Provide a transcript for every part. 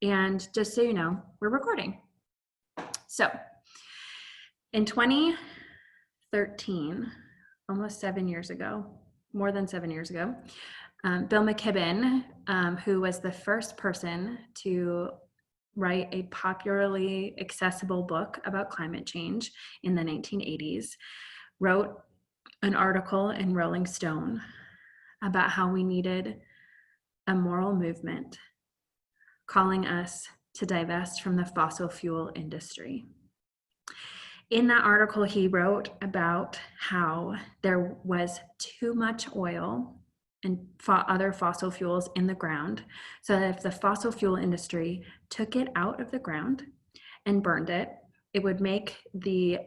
And just so you know, we're recording. So in 2013, almost 7 years ago, more than 7 years ago, Bill McKibben, who was the first person to write a popularly accessible book about climate change in the 1980s, wrote an article in Rolling Stone about how we needed a moral movement calling us to divest from the fossil fuel industry. In that article, he wrote about how there was too much oil and other fossil fuels in the ground, so that if the fossil fuel industry took it out of the ground and burned it, it would make the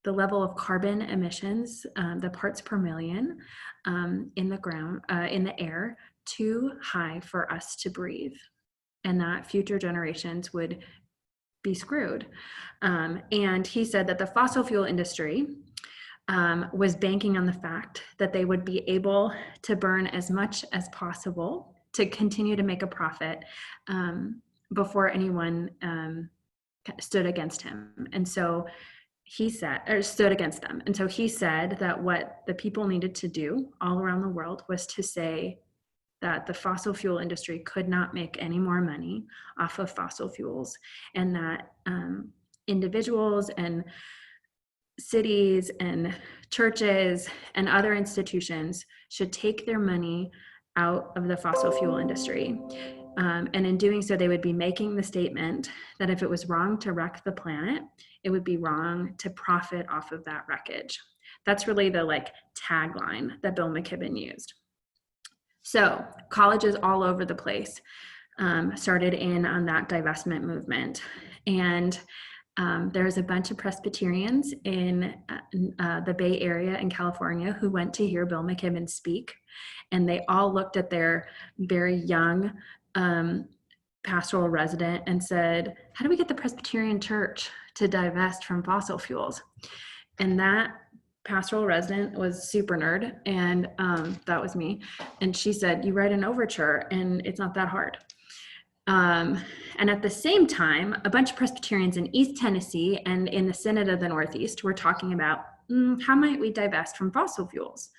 level of carbon emissions, the parts per million in the air, too high for us to breathe, and that future generations would be screwed. And he said that the fossil fuel industry was banking on the fact that they would be able to burn as much as possible to continue to make a profit before anyone stood against him. And so he said, or stood against them. And so he said that what the people needed to do all around the world was to say that the fossil fuel industry could not make any more money off of fossil fuels, and that individuals and cities and churches and other institutions should take their money out of the fossil fuel industry. And in doing so, they would be making the statement that if it was wrong to wreck the planet, it would be wrong to profit off of that wreckage. That's really the tagline that Bill McKibben used. So colleges all over the place started in on that divestment movement. And there's a bunch of Presbyterians in the Bay Area in California who went to hear Bill McKibben speak. And they all looked at their very young pastoral resident and said, how do we get the Presbyterian church to divest from fossil fuels? And that pastoral resident was super nerd, and that was me. And she said, you write an overture and it's not that hard. And at the same time, a bunch of Presbyterians in East Tennessee and in the Synod of the Northeast were talking about how might we divest from fossil fuels?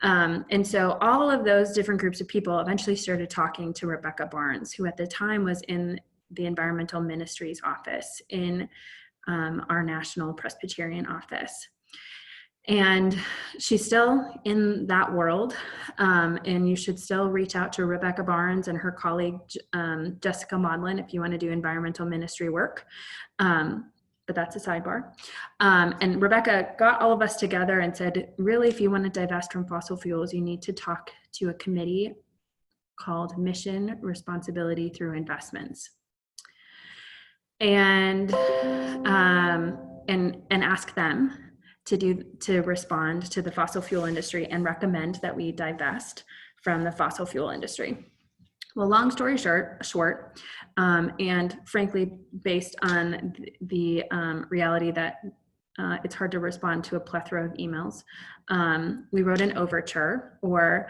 And so all of those different groups of people eventually started talking to Rebecca Barnes, who at the time was in the Environmental Ministries office in our National Presbyterian office. And she's still in that world, and you should still reach out to Rebecca Barnes and her colleague, Jessica Maudlin, if you want to do environmental ministry work. But that's a sidebar. And Rebecca got all of us together and said, really, if you want to divest from fossil fuels, you need to talk to a committee called Mission Responsibility Through Investments. And ask them to respond to the fossil fuel industry and recommend that we divest from the fossil fuel industry. Well, long story short, and frankly, based on the reality that it's hard to respond to a plethora of emails, we wrote an overture, or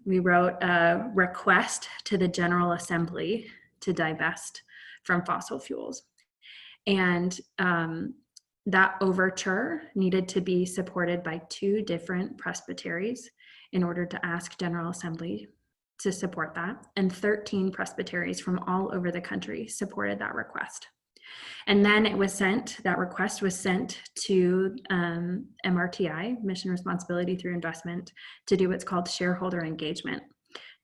we wrote a request to the General Assembly to divest from fossil fuels. And that overture needed to be supported by 2 different presbyteries in order to ask General Assembly to support that. And 13 presbyteries from all over the country supported that request. And then that request was sent to MRTI, Mission Responsibility Through Investment, to do what's called shareholder engagement,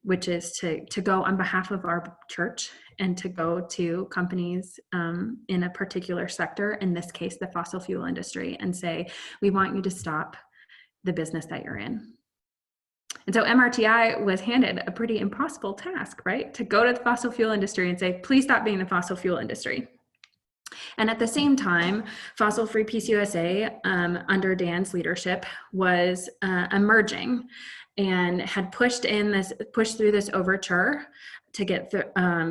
which is to go on behalf of our church and to go to companies in a particular sector, in this case, the fossil fuel industry, and say, we want you to stop the business that you're in. And so MRTI was handed a pretty impossible task, right? To go to the fossil fuel industry and say, please stop being the fossil fuel industry. And at the same time, Fossil Free PCUSA, under Dan's leadership, was emerging and had pushed through this overture to get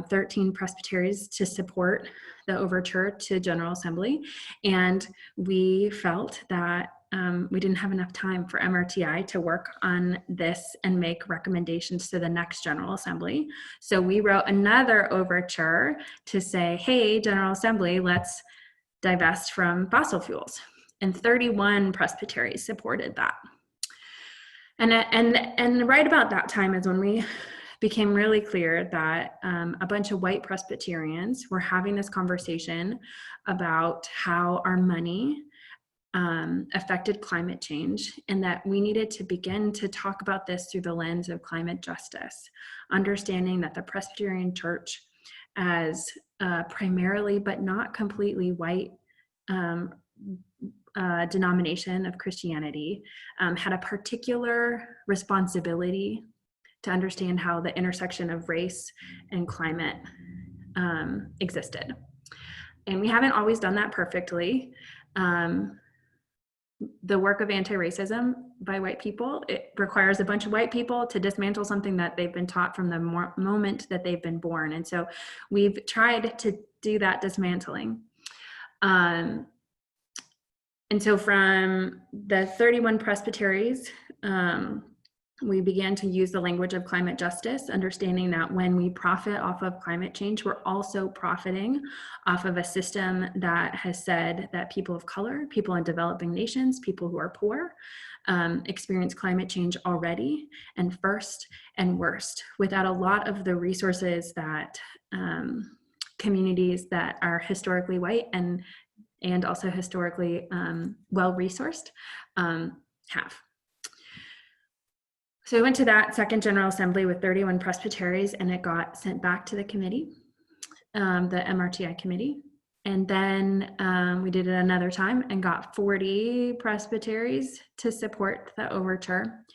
13 presbyteries to support the overture to General Assembly. And we felt that we didn't have enough time for MRTI to work on this and make recommendations to the next General Assembly. So we wrote another overture to say, hey, General Assembly, let's divest from fossil fuels. And 31 presbyteries supported that. And right about that time is when we became really clear that a bunch of white Presbyterians were having this conversation about how our money affected climate change, and that we needed to begin to talk about this through the lens of climate justice, understanding that the Presbyterian Church, as primarily but not completely white denomination of Christianity, had a particular responsibility to understand how the intersection of race and climate existed. And we haven't always done that perfectly. The work of anti-racism by white people, it requires a bunch of white people to dismantle something that they've been taught from the moment that they've been born. And so we've tried to do that dismantling. And so from the 31 presbyteries, we began to use the language of climate justice, understanding that when we profit off of climate change, we're also profiting off of a system that has said that people of color, people in developing nations, people who are poor, experience climate change already and first and worst, without a lot of the resources that communities that are historically white and also historically well-resourced have. So we went to that second General Assembly with 31 presbyteries, and it got sent back to the committee, the MRTI committee. And then we did it another time and got 40 presbyteries to support the overture.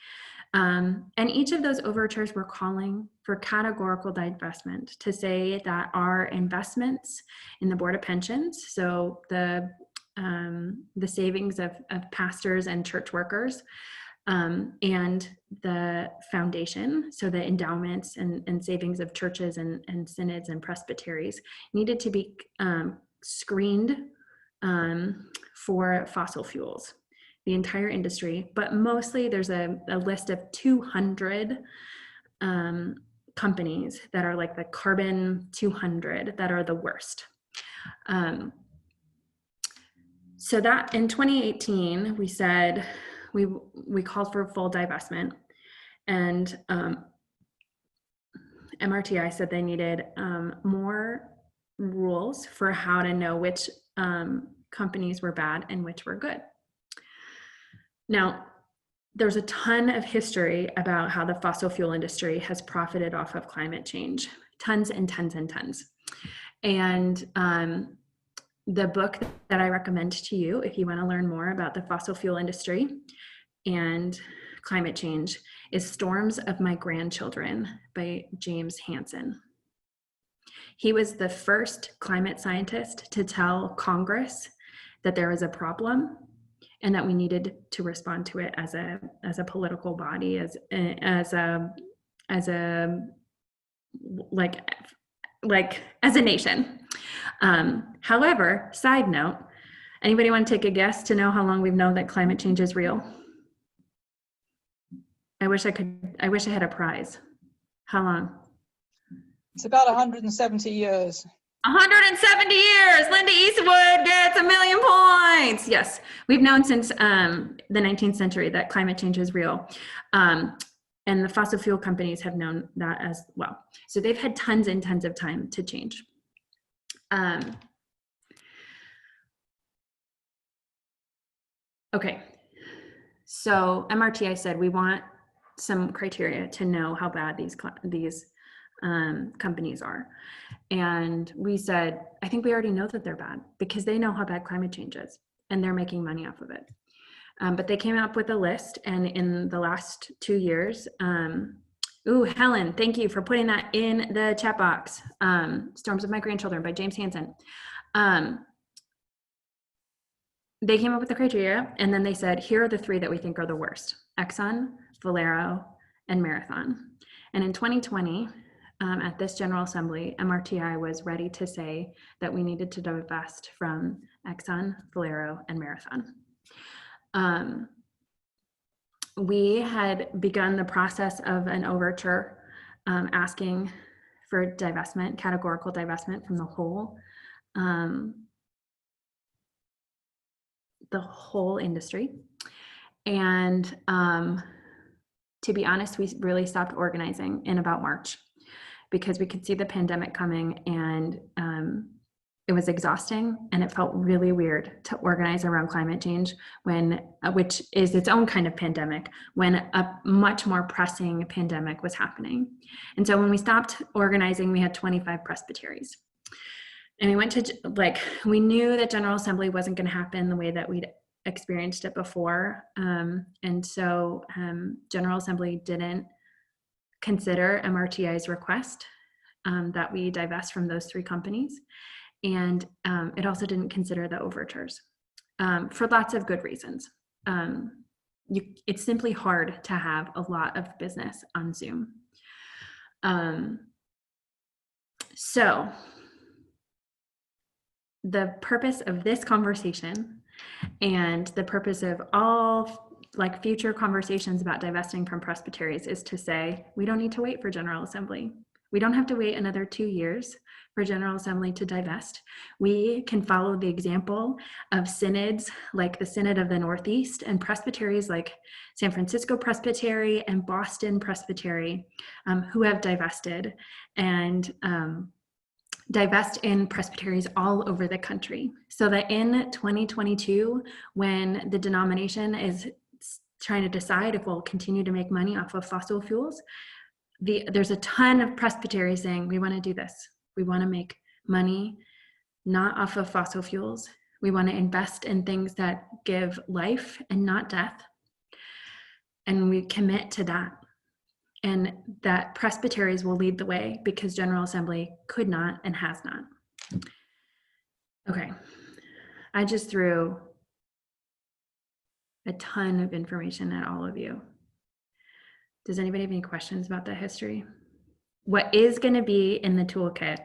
And each of those overtures were calling for categorical divestment, to say that our investments in the Board of Pensions, so the savings of pastors and church workers, and the foundation, so the endowments and savings of churches and synods and presbyteries, needed to be screened for fossil fuels, the entire industry. But mostly there's a list of 200 companies that are like the carbon 200 that are the worst. So that in 2018, we said, we called for full divestment, and MRTI said they needed more rules for how to know which companies were bad and which were good. Now, there's a ton of history about how the fossil fuel industry has profited off of climate change, tons and tons and tons. And the book that I recommend to you, if you want to learn more about the fossil fuel industry and climate change, is Storms of My Grandchildren by James Hansen. He was the first climate scientist to tell Congress that there was a problem and that we needed to respond to it as a political body, as a nation. However, side note, anybody want to take a guess to know how long we've known that climate change is real? I wish I had a prize. How long? It's about 170 years. 170 years. Linda Eastwood gets 1,000,000 points. Yes, we've known since the 19th century that climate change is real. And the fossil fuel companies have known that as well. So they've had tons and tons of time to change. Okay, so MRTI said we want some criteria to know how bad these companies are. And we said, I think we already know that they're bad because they know how bad climate change is and they're making money off of it. But they came up with a list, and in the last 2 years, Helen, thank you for putting that in the chat box. Storms of My Grandchildren by James Hansen. They came up with the criteria, and then they said, here are the 3 that we think are the worst: Exxon, Valero, and Marathon. And in 2020, at this General Assembly, MRTI was ready to say that we needed to divest from Exxon, Valero, and Marathon. We had begun the process of an overture asking for divestment, categorical divestment from the whole industry. And to be honest, we really stopped organizing in about March because we could see the pandemic coming, and it was exhausting, and it felt really weird to organize around climate change when, which is its own kind of pandemic, when a much more pressing pandemic was happening. And so when we stopped organizing, we had 25 presbyteries. And we went to, we knew that General Assembly wasn't going to happen the way that we'd experienced it before. And so General Assembly didn't consider MRTI's request that we divest from those 3 companies. And it also didn't consider the overtures for lots of good reasons. It's simply hard to have a lot of business on Zoom. So the purpose of this conversation and the purpose of all future conversations about divesting from presbyteries is to say, we don't need to wait for General Assembly. We don't have to wait another 2 years for General Assembly to divest. We can follow the example of synods like the Synod of the Northeast and presbyteries like San Francisco Presbytery and Boston Presbytery who have divested and divest in presbyteries all over the country. So that in 2022, when the denomination is trying to decide if we'll continue to make money off of fossil fuels, there's a ton of presbyteries saying, we want to do this. We want to make money not off of fossil fuels. We want to invest in things that give life and not death. And we commit to that. And that presbyteries will lead the way because General Assembly could not and has not. Okay, I just threw a ton of information at all of you. Does anybody have any questions about that history? What is going to be in the toolkit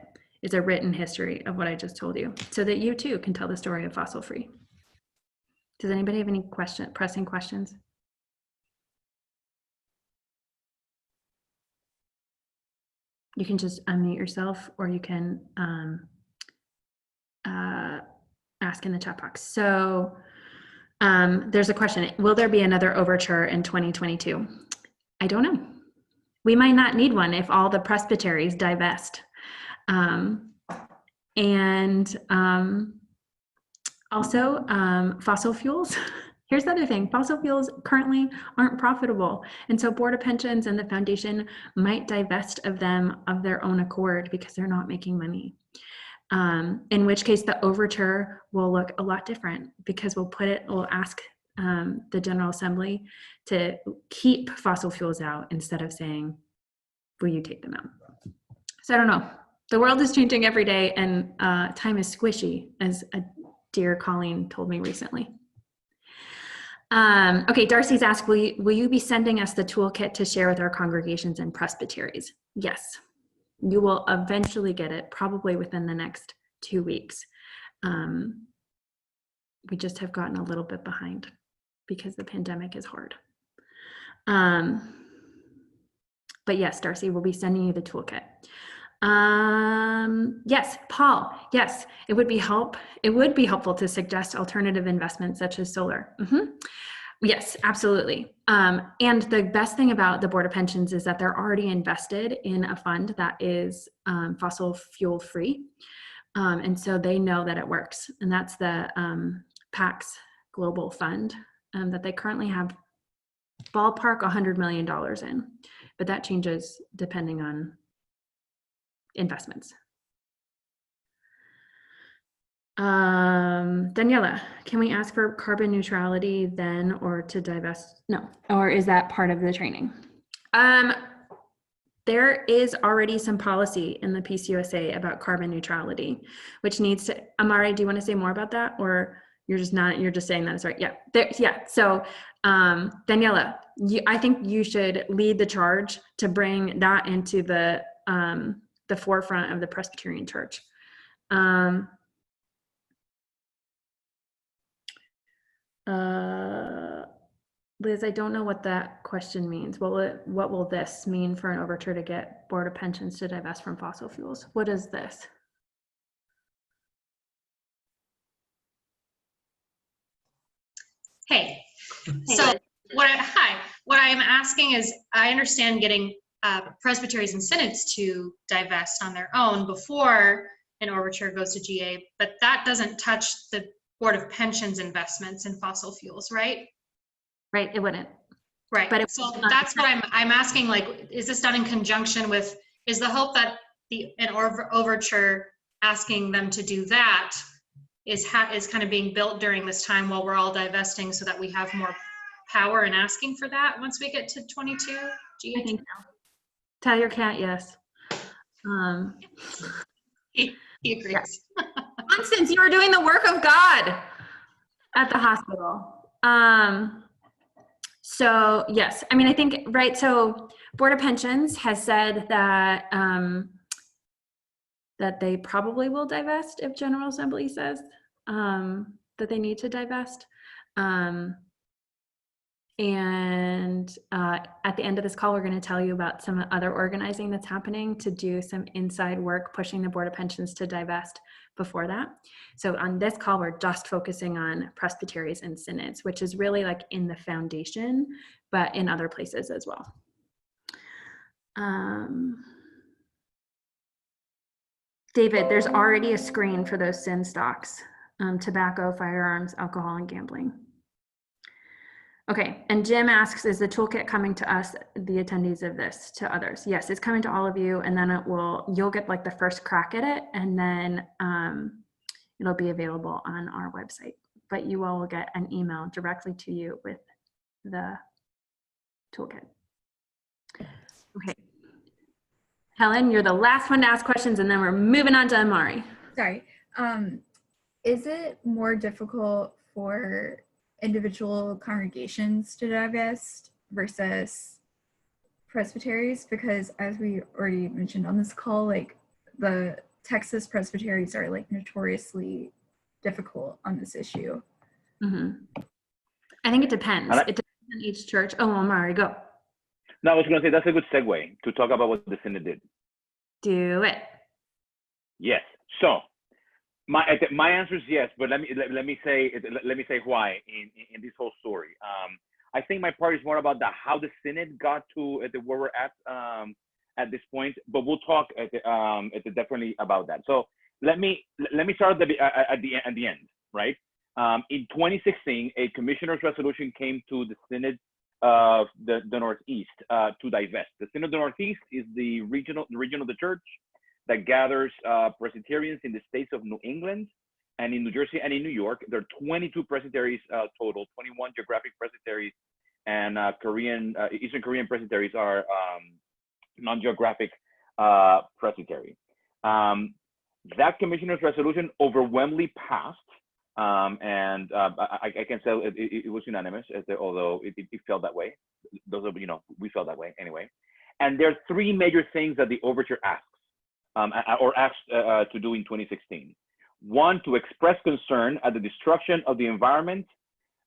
is a written history of what I just told you so that you too can tell the story of Fossil Free. Does anybody have any pressing questions? You can just unmute yourself, or you can ask in the chat box. So there's a question, will there be another overture in 2022? I don't know. We might not need one if all the presbyteries divest. Also fossil fuels. Here's the other thing, fossil fuels currently aren't profitable. And so Board of Pensions and the foundation might divest of them of their own accord because they're not making money. In which case the overture will look a lot different because we'll ask the General Assembly to keep fossil fuels out instead of saying, will you take them out? So I don't know. The world is changing every day, and time is squishy, as a dear Colleen told me recently. Okay, Darcy's asked, will you be sending us the toolkit to share with our congregations and presbyteries? Yes, you will eventually get it, probably within the next 2 weeks. We just have gotten a little bit behind because the pandemic is hard. But yes, Darcy, we'll be sending you the toolkit. Yes, Paul, yes, it would be helpful to suggest alternative investments such as solar. Yes, absolutely. And the best thing about the Board of Pensions is that they're already invested in a fund that is fossil fuel free. And so they know that it works. And that's the PAX Global Fund that they currently have ballpark $100 million in, but that changes depending on investments. Daniela, can we ask for carbon neutrality then or to divest? No, or is that part of the training? There is already some policy in the PCUSA about carbon neutrality, which needs to, Amari, do you want to say more about that? Or you're just saying that it's right? Yeah, yeah. So Daniela, I think you should lead the charge to bring that into the forefront of the Presbyterian Church. Liz, I don't know what that question means. What will this mean for an overture to get Board of Pensions to divest from fossil fuels? What is this? Hey, so what I'm asking is, I understand getting presbyteries and synods to divest on their own before an overture goes to GA, but that doesn't touch the Board of Pensions investments in fossil fuels, right? Right, it wouldn't. Right, But so that's what I'm asking, like, is this done in conjunction with, is the hope that an overture asking them to do that is kind of being built during this time while we're all divesting, so that we have more power in asking for that once we get to 22? I think so. Tell your cat yes. He agrees. Yes. Constance, you were doing the work of God at the hospital. So yes, I mean, I think, right, so Board of Pensions has said that that they probably will divest if General Assembly says that they need to divest. And at the end of this call, we're going to tell you about some other organizing that's happening to do some inside work, pushing the Board of Pensions to divest before that. So on this call, we're just focusing on presbyteries and synods, which is really like in the foundation, but in other places as well. David, there's already a screen for those sin stocks, tobacco, firearms, alcohol, and gambling. Okay, and Jim asks, is the toolkit coming to us, the attendees of this, to others? Yes, it's coming to all of you, and then you'll get like the first crack at it, and then it'll be available on our website. But you all will get an email directly to you with the toolkit. Okay. Helen, you're the last one to ask questions, and then we're moving on to Amari. Sorry. Is it more difficult for individual congregations to divest versus presbyteries? Because as we already mentioned on this call, like the Texas presbyteries are like notoriously difficult on this issue. Mm-hmm. I think it depends. It depends on each church. Oh, Amari, go. No, I was going to say that's a good segue to talk about what the synod did. Do it. Yes. So my answer is yes, but let me say why in this whole story. I think my part is more about how the synod got to where we're at this point, but we'll talk definitely about that. So let me start at the end, right? In 2016, a commissioner's resolution came to the synod of the Northeast to divest. The Synod of the Northeast is the region of the church that gathers Presbyterians in the states of New England and in New Jersey and in New York. There are 22 presbyteries total, 21 geographic presbyteries, and Eastern Korean presbyteries are non-geographic presbytery. That commissioner's resolution overwhelmingly passed. And I can say it was unanimous, although it felt that way. Those of we felt that way anyway. And there are three major things that the overture asks, or asked to do in 2016. One, to express concern at the destruction of the environment,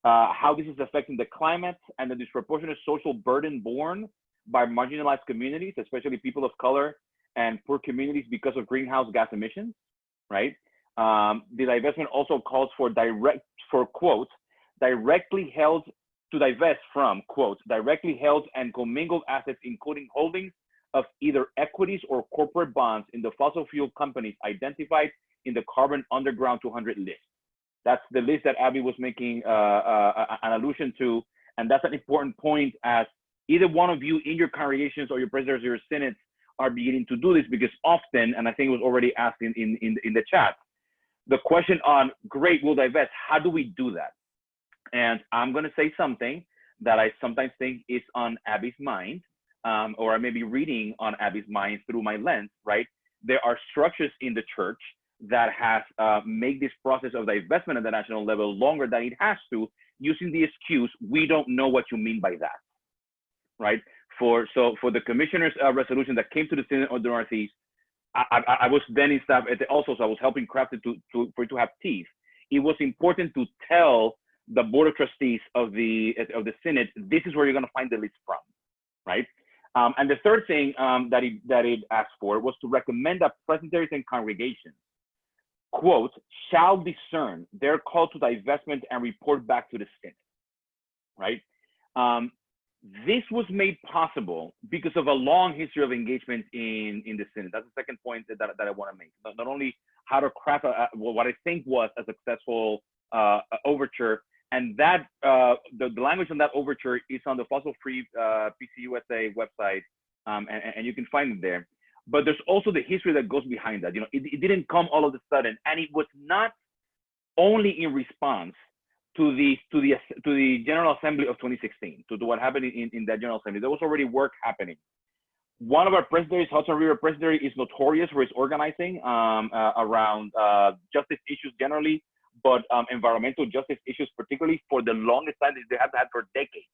how this is affecting the climate, and the disproportionate social burden borne by marginalized communities, especially people of color and poor communities, because of greenhouse gas emissions, right? The divestment also calls for quote, directly held to divest from, quote, directly held and commingled assets, including holdings of either equities or corporate bonds in the fossil fuel companies identified in the Carbon Underground 200 list. That's the list that Abby was making an allusion to. And that's an important point, as either one of you in your congregations or your presbyteries or your synods are beginning to do this, because often, and I think it was already asked in the chat, the question on, great, we'll divest, how do we do that? And I'm going to say something that I sometimes think is on Abby's mind, or I may be reading on Abby's mind through my lens, right? There are structures in the church that has made this process of divestment at the national level longer than it has to, using the excuse, we don't know what you mean by that, right? For the commissioner's resolution that came to the Synod of the Northeast, I was then in staff also, so I was helping craft it for it to have teeth. It was important to tell the board of trustees of the synod, this is where you're going to find the list from, right? And the third thing that it asked for was to recommend that presbyteries and congregations, quote, shall discern their call to divestment and report back to the synod, right? This was made possible because of a long history of engagement in the synod. That's the second point that I want to make. Not only how to craft what I think was a successful overture, and that the language on that overture is on the Fossil Free PCUSA website, and you can find it there. But there's also the history that goes behind that. You know, it didn't come all of a sudden, and it was not only in response to the General Assembly of 2016, to what happened in that General Assembly. There was already work happening. One of our presbyteries, Hudson River Presbytery, is notorious for its organizing around justice issues generally, but environmental justice issues particularly. For the longest time, they have had for decades.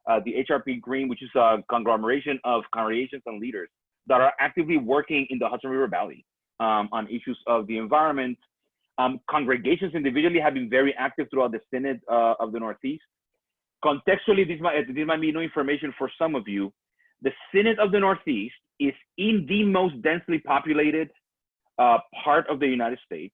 The HRP Green, which is a conglomeration of congregations and leaders that are actively working in the Hudson River Valley on issues of the environment. Congregations individually have been very active throughout the Synod of the Northeast. Contextually, this might be new information for some of you. The Synod of the Northeast is in the most densely populated part of the United States.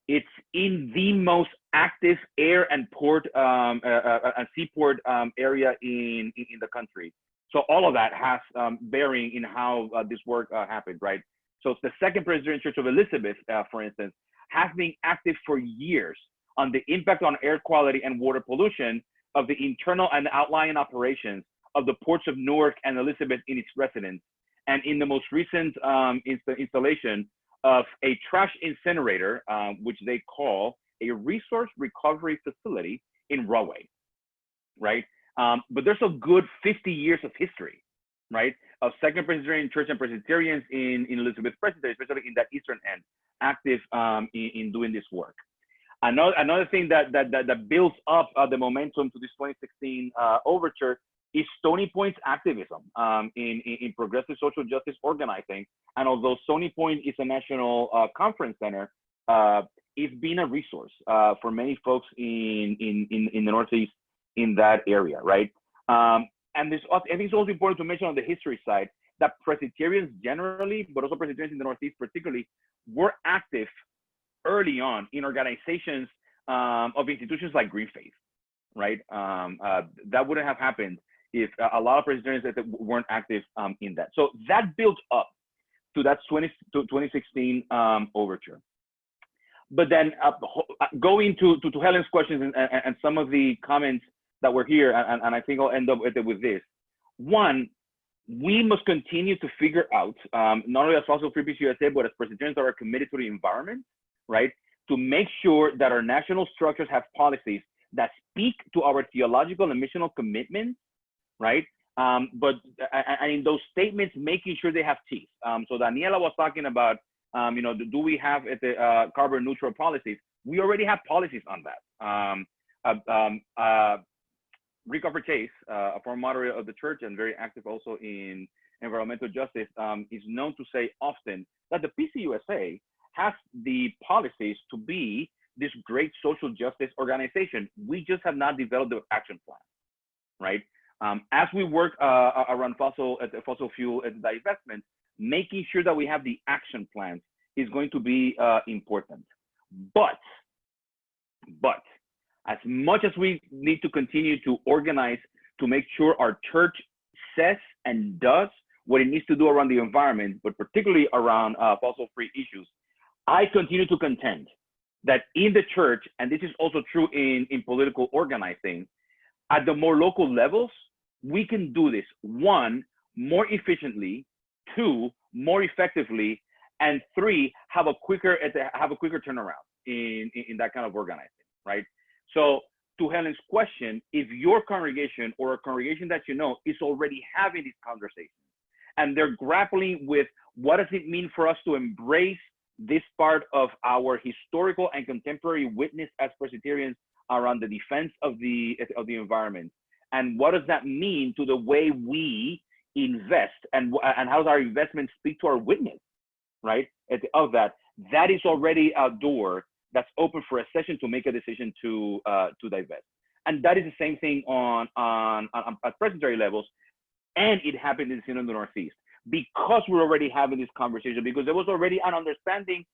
It's in the most active air and port and seaport area in the country. So all of that has bearing in how this work happened, right? So it's the Second Presbyterian Church of Elizabeth, for instance, has been active for years on the impact on air quality and water pollution of the internal and outlying operations of the ports of Newark and Elizabeth in its residents, and in the most recent installation of a trash incinerator, which they call a resource recovery facility in Rahway, right? But there's a good 50 years of history, right, of Second Presbyterian Church and Presbyterians in Elizabeth Presbytery, especially in that eastern end, active in doing this work. Another thing that builds up the momentum to this 2016 overture is Stony Point's activism in progressive social justice organizing. And although Stony Point is a national conference center, it's been a resource for many folks in the Northeast in that area, right? And this, I think it's also important to mention on the history side that Presbyterians generally, but also Presbyterians in the Northeast particularly, were active early on in organizations of institutions like Green Faith, right? That wouldn't have happened if a lot of Presbyterians that weren't active in that. So that built up to that 2016 overture. But then going to Helen's questions and some of the comments that were here, and I think I'll end up with this. One, we must continue to figure out, not only as Fossil Free PCUSA, but as Presbyterians that are committed to the environment, right? To make sure that our national structures have policies that speak to our theological and missional commitments, right? But in those statements, making sure they have teeth. So Daniela was talking about, you know, do we have carbon neutral policies? We already have policies on that. Rico Chase, a former moderator of the church and very active also in environmental justice, is known to say often that the PCUSA has the policies to be this great social justice organization. We just have not developed the action plan, right? As we work around fossil fuel and divestment, making sure that we have the action plans is going to be important. But as much as we need to continue to organize to make sure our church says and does what it needs to do around the environment, but particularly around fossil-free issues, I continue to contend that in the church, and this is also true in political organizing, at the more local levels, we can do this, one, more efficiently, two, more effectively, and three, have a quicker turnaround in that kind of organizing, right? So to Helen's question, if your congregation or a congregation that you know is already having these conversations and they're grappling with what does it mean for us to embrace this part of our historical and contemporary witness as Presbyterians around the defense of the environment, and what does that mean to the way we invest, and how does our investment speak to our witness, right? Of that is already a door that's open for a session to make a decision to divest. And that is the same thing on at presbytery levels, and it happened in the Synod of the Northeast, because we're already having this conversation, because there was already an understanding,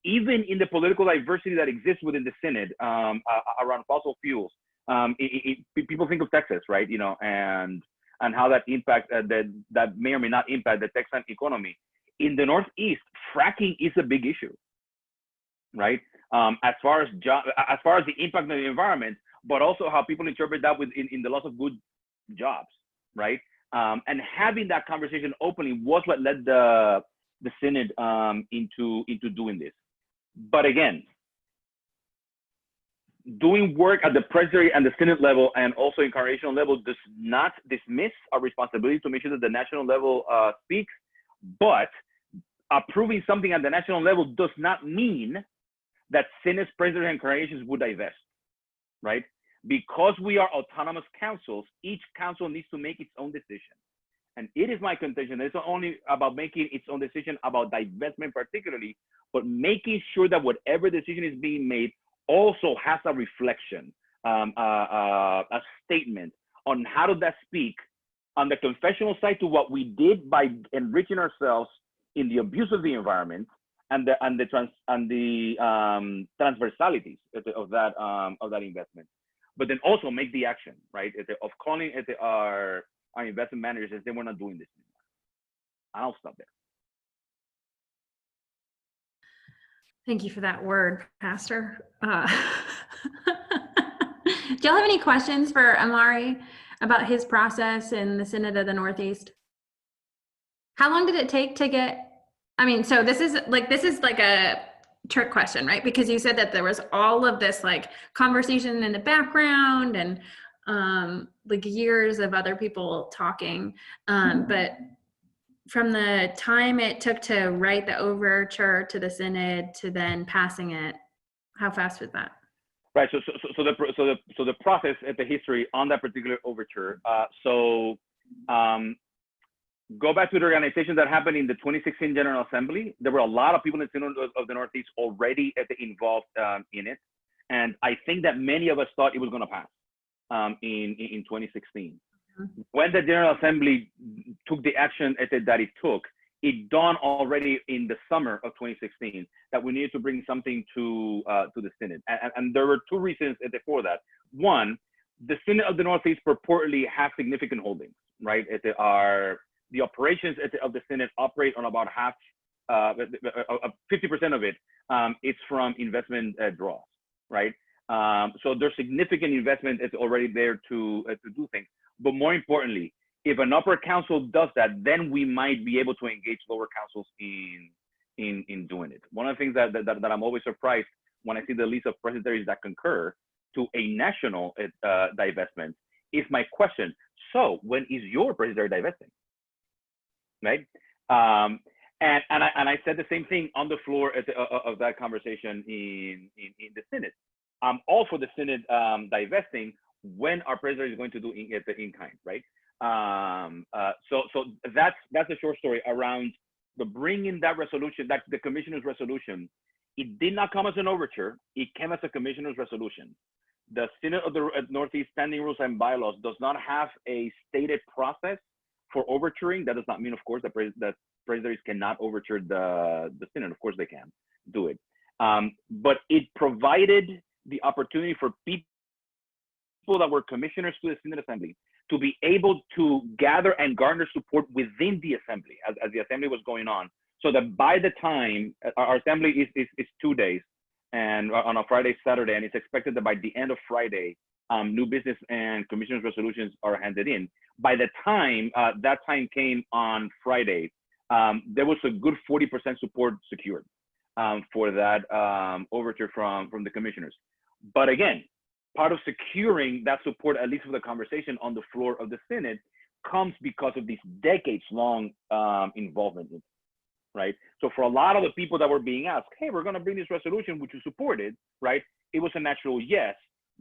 even in the political diversity that exists within the Synod around fossil fuels. People think of Texas, right? You know, and how that impact that may or may not impact the Texan economy. In the Northeast, fracking is a big issue, right? As far as the impact on the environment, but also how people interpret that in the loss of good jobs, right? And having that conversation openly was what led the Synod into doing this. But again, doing work at the presbytery and the Synod level, and also in congregational level, does not dismiss our responsibility to make sure that the national level speaks. But approving something at the national level does not mean that synods, presbyteries, and congregations would divest, right? Because we are autonomous councils, each council needs to make its own decision. And it is my contention that it's not only about making its own decision about divestment particularly, but making sure that whatever decision is being made also has a reflection, a statement on how does that speak on the confessional side to what we did by enriching ourselves in the abuse of the environment, and the transversalities of that investment, but then also make the action, right? Of calling our investment managers and say we're not doing this anymore. I'll stop there. Thank you for that word, Pastor. Do y'all have any questions for Amari about his process in the Synod of the Northeast? How long did it take to get, I mean, so this is like a trick question, right? Because you said that there was all of this like conversation in the background and like years of other people talking. But from the time it took to write the overture to the Synod to then passing it, how fast was that? Right. So the process at the history on that particular overture. Go back to the organization that happened in the 2016 General Assembly. There were a lot of people in the Synod of the Northeast already involved in it, and I think that many of us thought it was going to pass in 2016. When the General Assembly took the action that it took, it dawned already in the summer of 2016 that we needed to bring something to the Synod. And there were two reasons for that. One, the Synod of the Northeast purportedly has significant holdings, right? The operations of the Synod operate on about 50% of it. It's from investment draws, right? So there's significant investment already there to do things. But more importantly, if an upper council does that, then we might be able to engage lower councils in doing it. One of the things that I'm always surprised when I see the list of presbyteries that concur to a national divestment is my question. So when is your presbytery divesting? Right? And I said the same thing on the floor of that conversation in the Synod. I'm all for the Synod divesting when our president is going to do in kind, right? So that's a short story around the bringing that resolution, that the commissioner's resolution. It did not come as an overture. It came as a commissioner's resolution. The Synod of the Northeast Standing Rules and Bylaws does not have a stated process for overturing. That does not mean, of course, that presbyteries cannot overture the Synod. Of course, they can do it. But it provided the opportunity for people that were commissioners to the Synod Assembly to be able to gather and garner support within the Assembly as the Assembly was going on, so that by the time our Assembly is 2 days, and on a Friday, Saturday, and it's expected that by the end of Friday, new business and commissioners' resolutions are handed in. By the time that time came on Friday, there was a good 40% support secured for that overture from the commissioners. But again, part of securing that support, at least for the conversation on the floor of the Synod, comes because of this decades-long involvement, right? So for a lot of the people that were being asked, hey, we're going to bring this resolution, which you supported, right? It was a natural yes.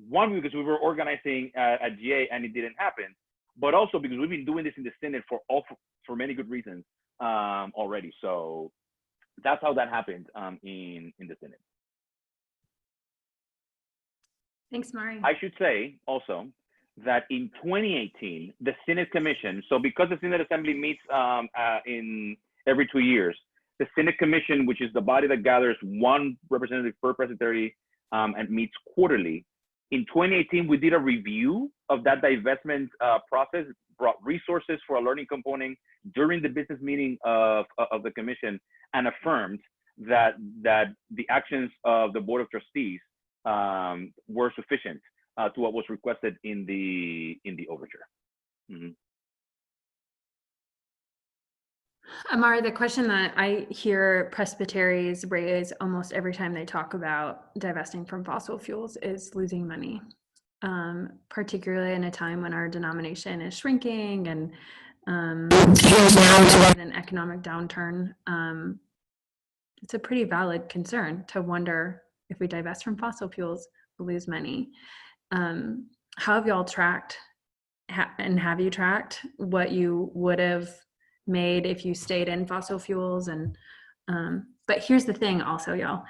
One, because we were organizing at GA and it didn't happen, but also because we've been doing this in the Synod for many good reasons already. So that's how that happened in the Synod. Thanks, Mari. I should say also that in 2018, the Senate Commission, so because the Senate Assembly meets in every 2 years, the Senate Commission, which is the body that gathers one representative per Presbytery and meets quarterly, in 2018, we did a review of that divestment process, brought resources for a learning component during the business meeting of the commission, and affirmed that the actions of the Board of Trustees were sufficient to what was requested in the overture. Mm-hmm. Amari, the question that I hear presbyteries raise almost every time they talk about divesting from fossil fuels is losing money, particularly in a time when our denomination is shrinking and an economic downturn. It's a pretty valid concern to wonder if we divest from fossil fuels, we'll lose money. How have y'all tracked, and have you tracked what you would have made if you stayed in fossil fuels? And but here's the thing also, y'all,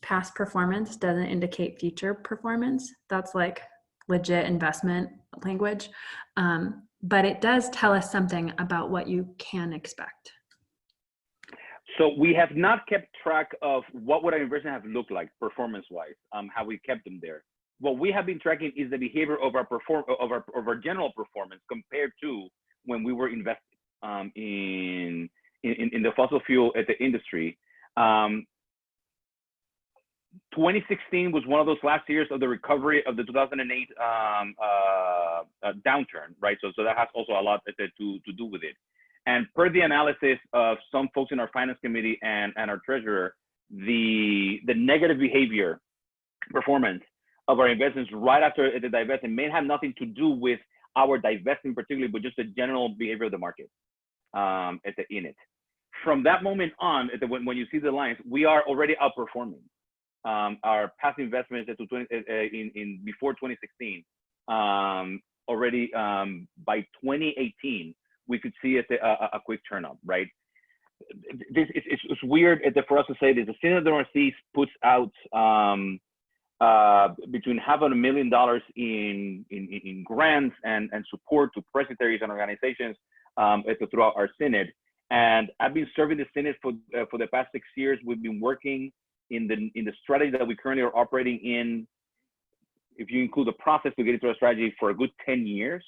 past performance doesn't indicate future performance. That's like legit investment language, but it does tell us something about what you can expect. So we have not kept track of what would our investment have looked like performance-wise, how we kept them there. What we have been tracking is the behavior of our general performance compared to when we were invested in the fossil fuel at the industry. 2016 was one of those last years of the recovery of the 2008 downturn, right? So that has also a lot to do with it. And per the analysis of some folks in our finance committee and our treasurer, the negative behavior performance of our investments right after the divestment may have nothing to do with our divesting particularly, but just the general behavior of the market in it. From that moment on, when you see the lines, we are already outperforming our past investments in before 2016. Already by 2018, we could see it a quick turn up, right? It's weird for us to say this. The Synod of the Northeast puts out between $500,000 in grants and support to presbyteries and organizations throughout our synod. And I've been serving the synod for the past 6 years. We've been working in the strategy that we currently are operating in. If you include the process to get into our strategy for a good 10 years,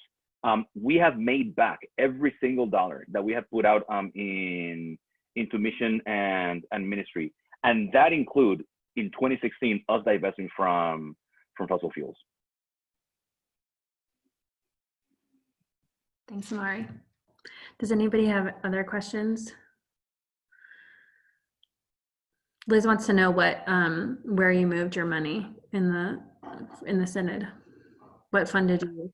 we have made back every single dollar that we have put out into mission and ministry. And that include in 2016 us divesting from fossil fuels. Thanks, Amari. Does anybody have other questions? Liz wants to know where you moved your money in the synod. What fund did you use?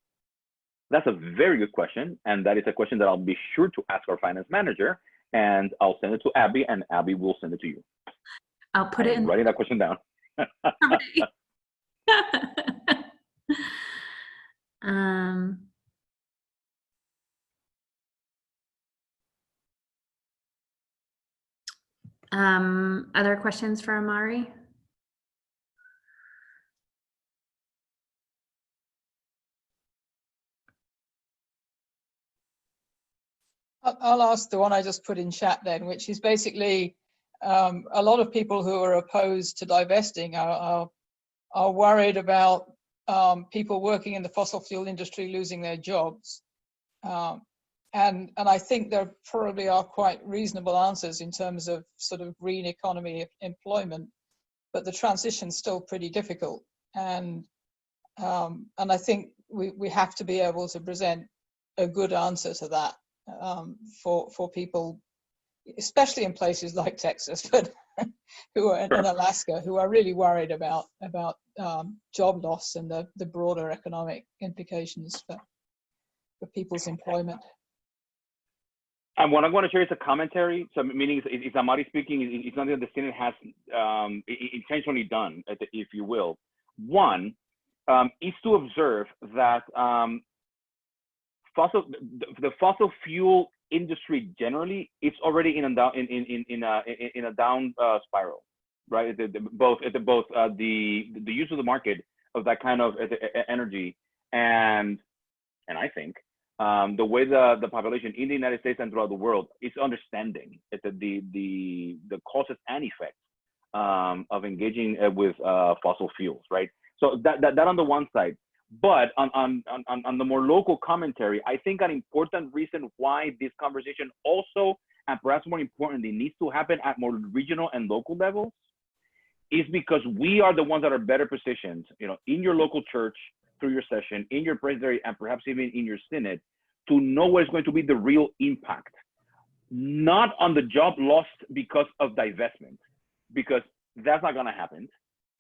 That's a very good question, and that is a question that I'll be sure to ask our finance manager, and I'll send it to Abby, and Abby will send it to you. I'll put it in. Writing that question down. Other questions for Amari? I'll ask the one I just put in chat then, which is basically a lot of people who are opposed to divesting are worried about people working in the fossil fuel industry losing their jobs. And I think there probably are quite reasonable answers in terms of sort of green economy employment, but the transition's still pretty difficult. And I think we have to be able to present a good answer to that for people, especially in places like Texas, but who are in Alaska, who are really worried about job loss and the broader economic implications for people's employment. And what I'm going to share is a commentary. So meaning it's Amari speaking, it's something that the Senate has intentionally done, if you will. One is to observe that the fossil fuel industry generally, it's already in a down spiral, right? Both the use of the market of that kind of energy. And I think the way the population in the United States and throughout the world is understanding the causes and effects of engaging with fossil fuels, right? So that on the one side, but on the more local commentary, I think an important reason why this conversation also, and perhaps more importantly, needs to happen at more regional and local levels is because we are the ones that are better positioned, you know, in your local church, through your session, in your presbytery, and perhaps even in your synod, to know what is going to be the real impact, not on the job lost because of divestment, because that's not going to happen,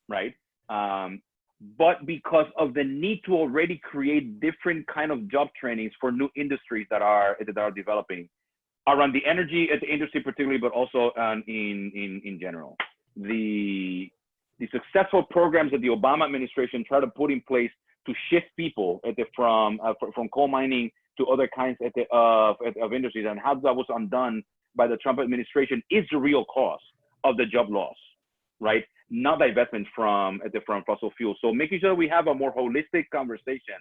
right? But because of the need to already create different kind of job trainings for new industries that are developing around the energy industry particularly, but also in general. The successful programs that the Obama administration tried to put in place to shift people from coal mining to other kinds of industries, and how that was undone by the Trump administration is the real cause of the job loss, right? Not divestment from fossil fuels. So making sure that we have a more holistic conversation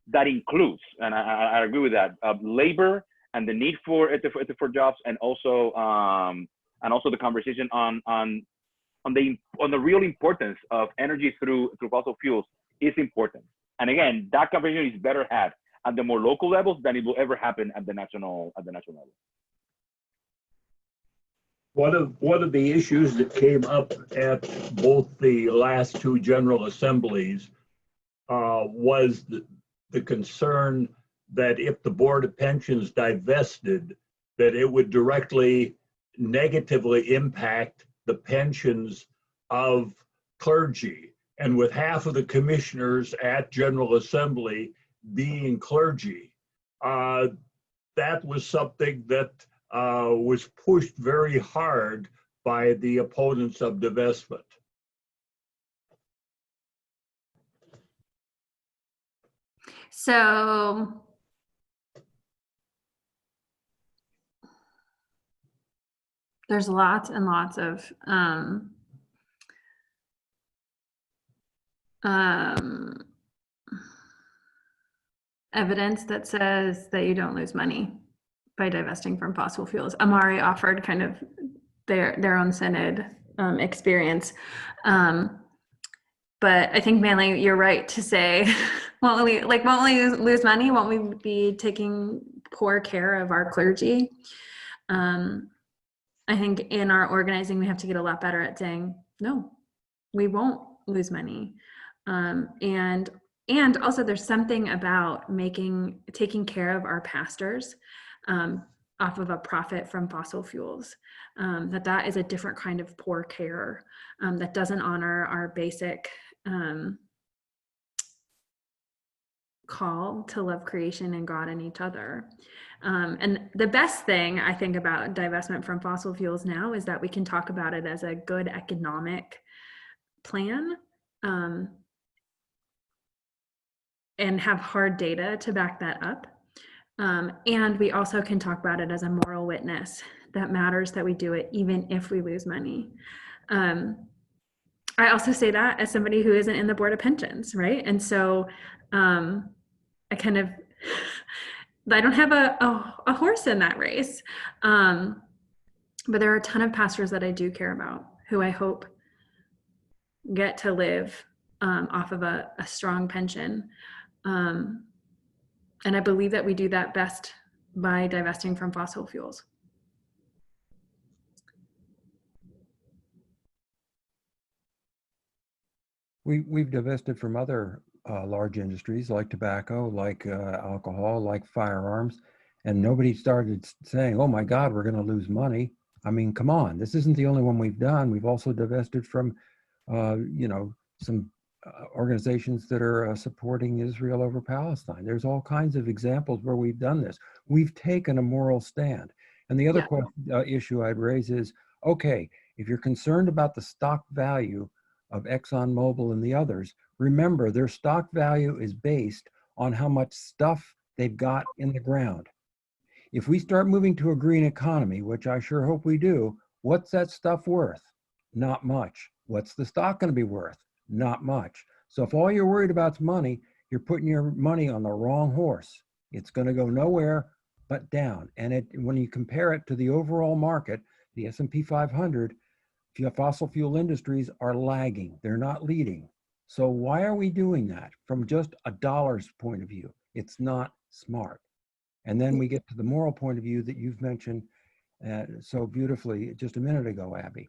that includes, and I agree with that, labor and the need for jobs, and also the conversation on the real importance of energy through fossil fuels is important. And again, that conversation is better had at the more local levels than it will ever happen at the national level. One of the issues that came up at both the last two General Assemblies was the concern that if the Board of Pensions divested, that it would directly negatively impact the pensions of clergy. And with half of the commissioners at General Assembly being clergy, that was something that was pushed very hard by the opponents of divestment. So there's lots and lots of evidence that says that you don't lose money by divesting from fossil fuels. Amari offered kind of their own synod experience. But I think, Manley, you're right to say, won't we lose money? Won't we be taking poor care of our clergy? I think in our organizing, we have to get a lot better at saying, no, we won't lose money. And also there's something about taking care of our pastors off of a profit from fossil fuels, that is a different kind of poor care that doesn't honor our basic call to love creation and God and each other. And the best thing I think about divestment from fossil fuels now is that we can talk about it as a good economic plan and have hard data to back that up. And we also can talk about it as a moral witness that matters that we do it even if we lose money. I also say that as somebody who isn't in the Board of Pensions, right? And so I don't have a horse in that race. But there are a ton of pastors that I do care about who I hope get to live off of a strong pension. And I believe that we do that best by divesting from fossil fuels. We've divested from other large industries like tobacco, like alcohol, like firearms, and nobody started saying, oh my God, we're going to lose money. I mean, come on, this isn't the only one we've done. We've also divested from, some organizations that are supporting Israel over Palestine. There's all kinds of examples where we've done this. We've taken a moral stand. And the other issue I'd raise is, okay, if you're concerned about the stock value of ExxonMobil and the others, remember their stock value is based on how much stuff they've got in the ground. If we start moving to a green economy, which I sure hope we do, what's that stuff worth? Not much. What's the stock going to be worth? Not much. So if all you're worried about is money, you're putting your money on the wrong horse. It's going to go nowhere but down. And when you compare it to the overall market, the S&P 500, fossil fuel industries are lagging. They're not leading. So why are we doing that from just a dollar's point of view? It's not smart. And then we get to the moral point of view that you've mentioned so beautifully just a minute ago, Abby.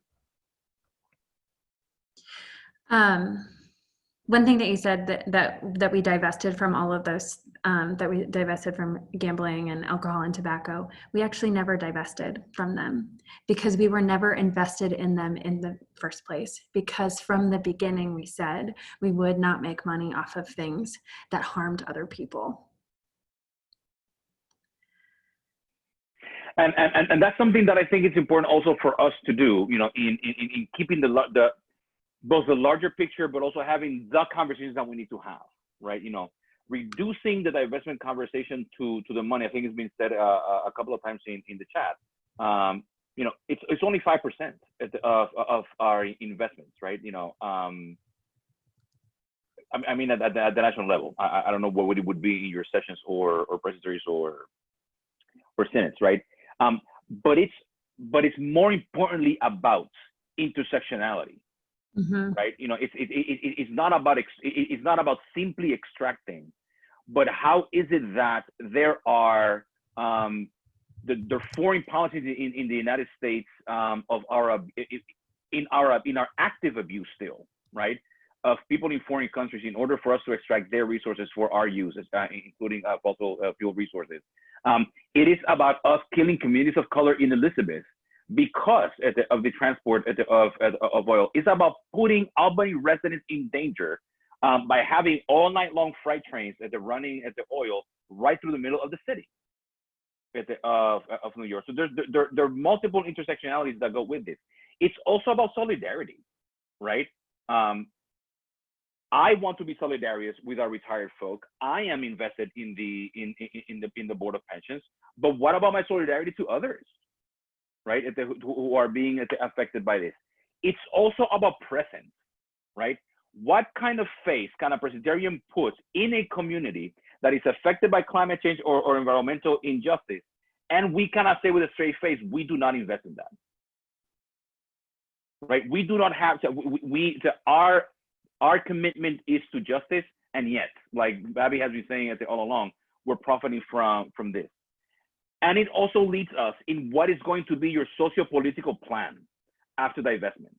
One thing that you said that we divested from all of those, that we divested from gambling and alcohol and tobacco, we actually never divested from them because we were never invested in them in the first place. Because from the beginning we said we would not make money off of things that harmed other people. And that's something that I think it's important also for us to do, you know, in keeping both the larger picture, but also having the conversations that we need to have, right? You know, reducing the divestment conversation to the money. I think it's been said a couple of times in the chat. You know, it's only 5% of our investments, right? You know, I mean at the national level. I don't know what it would be in your sessions or presbyteries or synods, right? But it's more importantly about intersectionality. Mm-hmm. Right, you know, it's not about simply extracting, but how is it that there are the foreign policies in the United States of our active abuse still, right, of people in foreign countries in order for us to extract their resources for our use, including fossil fuel resources. It is about us killing communities of color in Elizabeth because of the transport of oil. It's about putting Albany residents in danger by having all night long freight trains running the oil right through the middle of the city of New York. So there are multiple intersectionalities that go with this. It's also about solidarity, right? I want to be solidarious with our retired folk. I am invested in the board of pensions, but what about my solidarity to others? Right, who are being affected by this. It's also about presence, right? What kind of face can a Presbyterian put in a community that is affected by climate change or environmental injustice? And we cannot say with a straight face, we do not invest in that, right? We do not have to, our commitment is to justice, and yet, like Babby has been saying all along, we're profiting from this. And it also leads us in what is going to be your socio-political plan after divestment,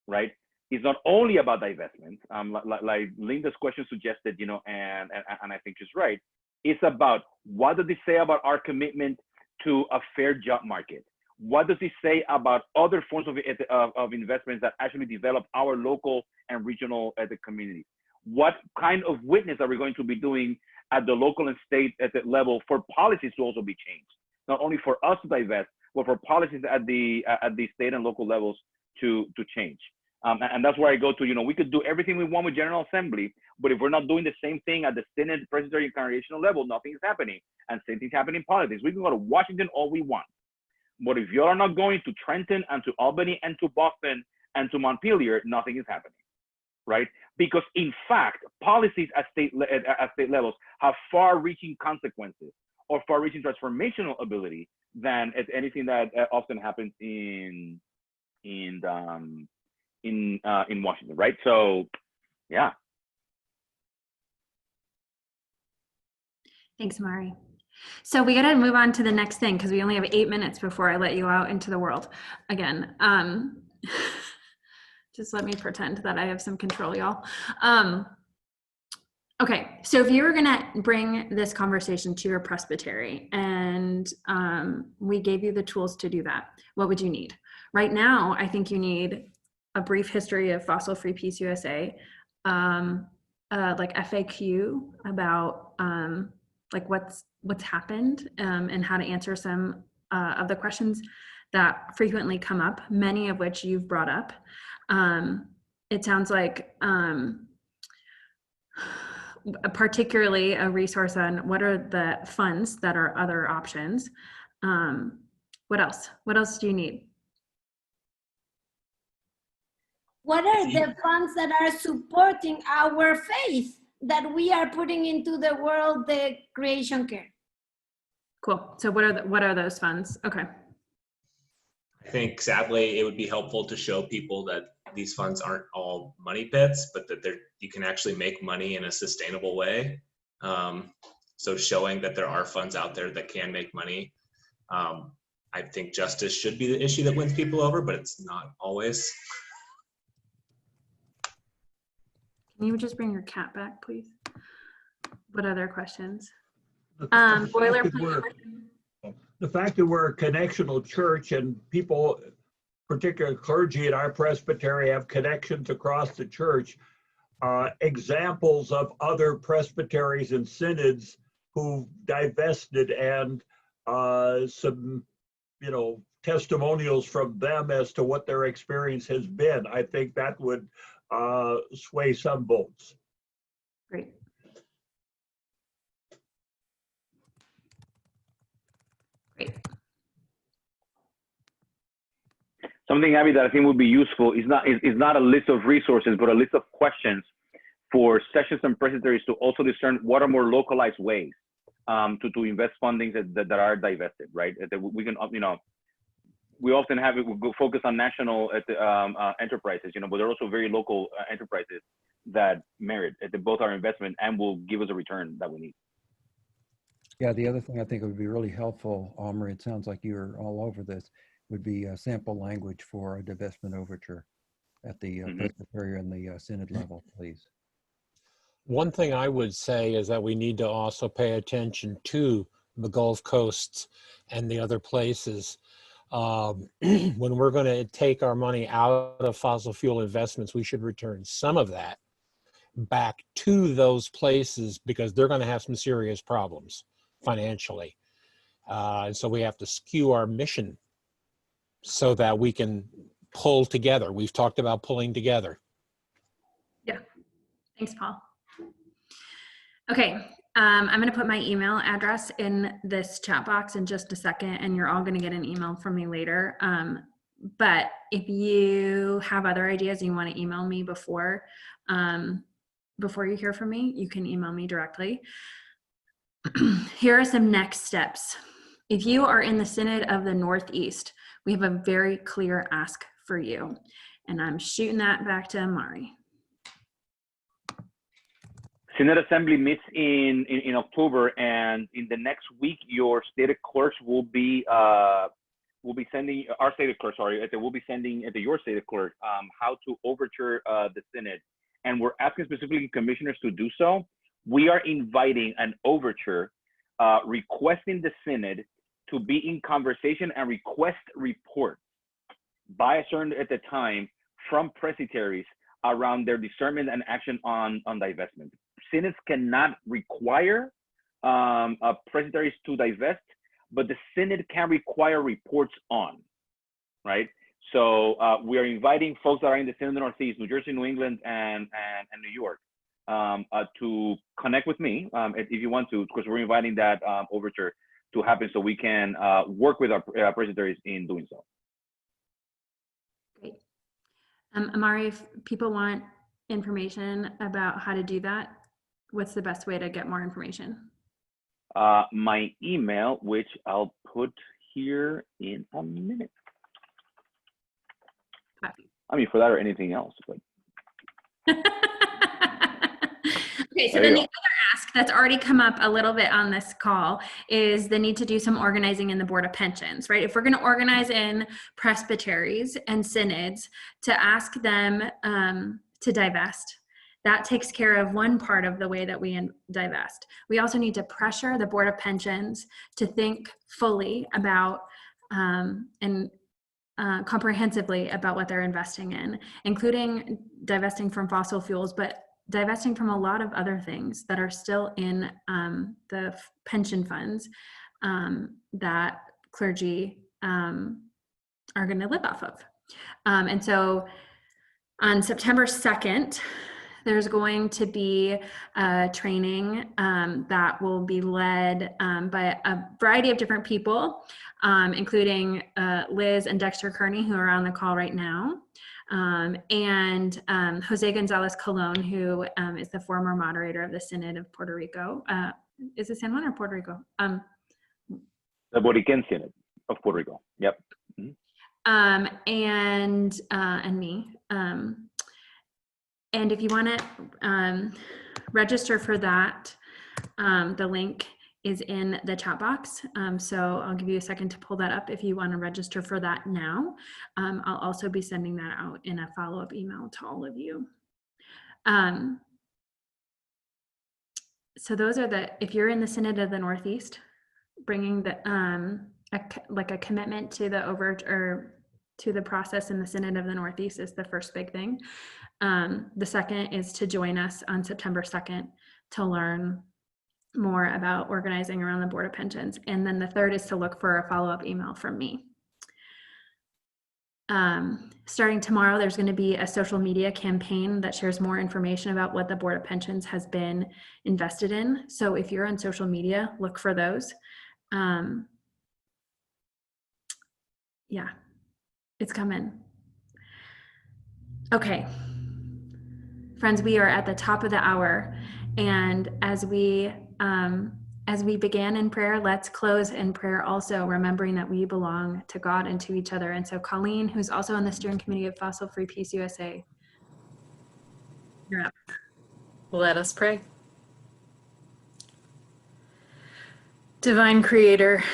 right? It's not only about divestment, like Linda's question suggested, you know, and I think she's right. It's about what does it say about our commitment to a fair job market? What does it say about other forms of investments that actually develop our local and regional communities? What kind of witness are we going to be doing at the local and state level for policies to also be changed, not only for us to divest, but for policies at the state and local levels to change. And that's where I go to, you know, we could do everything we want with General Assembly, but if we're not doing the same thing at the Synod, Presbytery, and congregational level, nothing is happening. And same things happen in politics. We can go to Washington all we want, but if you are not going to Trenton and to Albany and to Boston and to Montpelier, nothing is happening. Right? Because in fact, policies at state levels have far-reaching consequences or far-reaching transformational ability than anything that often happens in Washington, right? So, yeah. Thanks, Mari. So we got to move on to the next thing because we only have 8 minutes before I let you out into the world again. Just let me pretend that I have some control, y'all. Okay, so if you were gonna bring this conversation to your presbytery and we gave you the tools to do that, what would you need? Right now, I think you need a brief history of Fossil Free PCUSA, like FAQ about like what's happened and how to answer some of the questions that frequently come up, many of which you've brought up. It sounds like particularly a resource on what are the funds that are other options. What else? What else do you need? What are the funds that are supporting our faith that we are putting into the world, the creation care? Cool. So what are those funds? Okay. I think sadly it would be helpful to show people that these funds aren't all money pits, but that you can actually make money in a sustainable way. So showing that there are funds out there that can make money. I think justice should be the issue that wins people over, but it's not always. Can you just bring your cat back, please? What other questions? The fact that Boilerplate. the fact that we're a connectional church and people, particularly clergy in our presbytery, have connections across the church, examples of other presbyteries and synods who divested, and some, testimonials from them as to what their experience has been. I think that would sway some votes. Great. Great. Something, Abby, that I think would be useful is not a list of resources, but a list of questions for sessions and presbyteries to also discern what are more localized ways to invest fundings that are divested, right? That we can, we often have it, we go focus on national enterprises, but there are also very local enterprises that merit both our investment and will give us a return that we need. Yeah, the other thing I think would be really helpful, Omri, it sounds like you're all over this, would be sample language for a divestment overture at the Presbytery and the synod level, please. One thing I would say is that we need to also pay attention to the Gulf Coasts and the other places. When we're going to take our money out of fossil fuel investments, we should return some of that back to those places because they're going to have some serious problems financially. And so we have to skew our mission so that we can pull together. We've talked about pulling together. Yeah. Thanks, Paul. Okay. I'm going to put my email address in this chat box in just a second, and you're all going to get an email from me later. But if you have other ideas and you want to email me before you hear from me, you can email me directly. Here are some next steps. If you are in the Synod of the Northeast, we have a very clear ask for you. And I'm shooting that back to Amari. Synod Assembly meets in October, and in the next week, your stated clerks will be sending our stated clerk. Will be sending your stated clerk how to overture the synod, and we're asking specifically commissioners to do so. We are inviting an overture, requesting the synod to be in conversation and request reports by a certain at the time from presbyteries around their discernment and action on divestment. Synods cannot require presbyteries to divest, but the synod can require reports on, right? So we are inviting folks that are in the Synod of the Northeast, New Jersey, New England, and New York to connect with me if you want to, because we're inviting that overture to happen so we can work with our presbyteries in doing so. Great. Amari, if people want information about how to do that, what's the best way to get more information? My email, which I'll put here in a minute. I mean, for that or anything else, but. Okay, so then the other ask that's already come up a little bit on this call is the need to do some organizing in the Board of Pensions, right? If we're going to organize in presbyteries and synods to ask them to divest, that takes care of one part of the way that we divest. We also need to pressure the Board of Pensions to think fully about and comprehensively about what they're investing in, including divesting from fossil fuels, but divesting from a lot of other things that are still in the pension funds that clergy are going to live off of. And so on September 2nd, there's going to be a training that will be led by a variety of different people, including Liz and Dexter Kearney, who are on the call right now. and Jose Gonzalez Colon, who is the former moderator of the Synod of Puerto Rico. Is it San Juan or Puerto Rico? The Borican Synod of Puerto Rico. Yep. And me. And if you want to register for that, the link is in the chat box. So I'll give you a second to pull that up if you want to register for that now. I'll also be sending that out in a follow-up email to all of you. So those are if you're in the Synod of the Northeast, bringing the like a commitment to to the process in the Synod of the Northeast is the first big thing. The second is to join us on September 2nd to learn more about organizing around the Board of Pensions. And then the third is to look for a follow-up email from me. Starting tomorrow, there's going to be a social media campaign that shares more information about what the Board of Pensions has been invested in. So if you're on social media, look for those. Yeah, it's coming. Okay. Friends, we are at the top of the hour, and as we began in prayer, let's close in prayer also, remembering that we belong to God and to each other. And so Colleen, who's also on the steering committee of Fossil Free PCUSA, you're up. Let us pray. Divine Creator,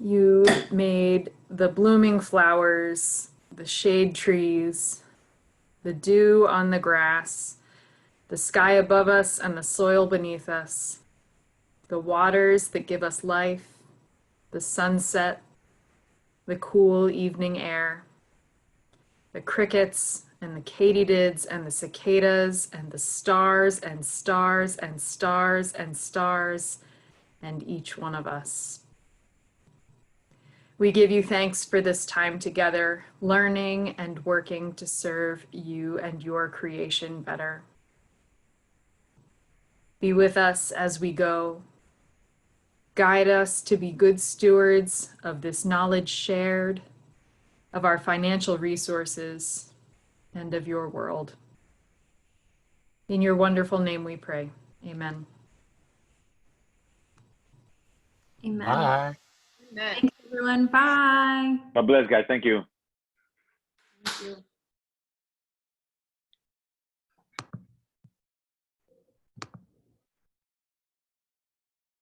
you made the blooming flowers, the shade trees, the dew on the grass, the sky above us and the soil beneath us, the waters that give us life, the sunset, the cool evening air, the crickets and the katydids and the cicadas and the stars and stars and stars and stars and each one of us. We give you thanks for this time together, learning and working to serve you and your creation better. Be with us as we go. Guide us to be good stewards of this knowledge shared, of our financial resources, and of your world. In your wonderful name we pray. Amen. Amen. Bye. Thanks, everyone. Bye. God bless, guys. Thank you. Thank you.